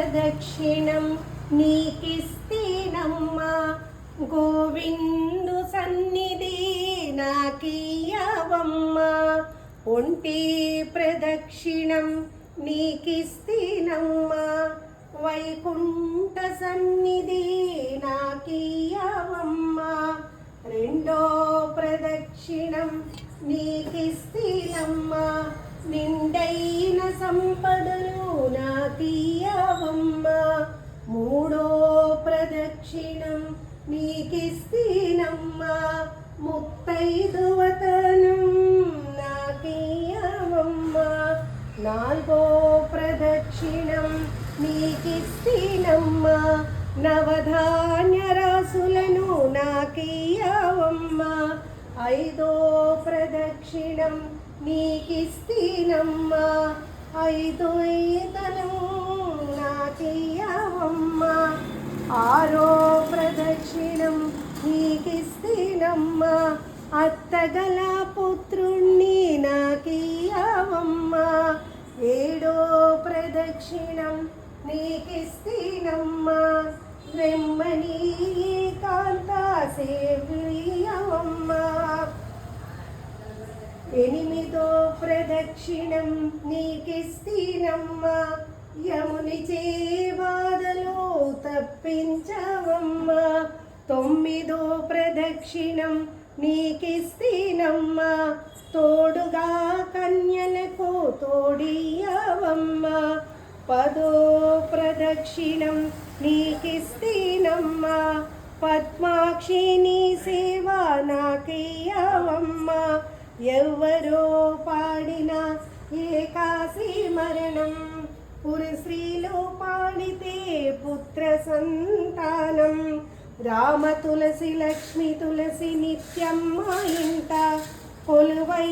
ప్రదక్షిణం నీకిస్తేనమ్మా గోవిందు సన్నిధి నాకియ్యవమ్మా ఒంటి ప్రదక్షిణం నీకిస్తేనమ్మా వైకుంఠ సన్నిధి నాకియ్యవమ్మా రెండో ప్రదక్షిణం నీకిస్తేనమ్మా నిండైన సంపదలు నాకియ్యవమ్మా మూడో ప్రదక్షిణం నీకిస్తేనమ్మా ముత్తైదువతనం నాకియ్యవమ్మా నాలుగో ప్రదక్షిణం నీకిస్తేనమ్మా నవధాన్య రాసులను నాకియ్యవమ్మా ఐదో ప్రదక్షిణం నీకిస్తేనమ్మా ఐదో ఈతనం నాకియ్యవమ్మా ఆరో ప్రదక్షిణం నీకిస్తేనమ్మా అత్తగల పుత్రుణ్ణి నాకియ్యవమ్మా ఏడో ప్రదక్షిణం నీకిస్తేనమ్మా బ్రహ్మణి ఏకాంత సేవ్యవమ్మా ఎనిమిదో ప్రదక్షిణం నీకిస్తేనమ్మా యముని చే బాధలు తప్పించవమ్మా తొమ్మిదో ప్రదక్షిణం నీకిస్తేనమ్మా తోడుగా కన్యలకు తోడియ్యవమ్మా పదో ప్రదక్షిణం నీకిస్తేనమ్మా పద్మాక్షి నీ సేవ నాకియ్యవమ్మా ఎవరో పాడిన ఏకాశీ మరణం పురుశ్రీలో పాడితే పుత్ర సంతానం రామ తులసి లక్ష్మి తులసి నిత్యం మా ఇంట కొలువై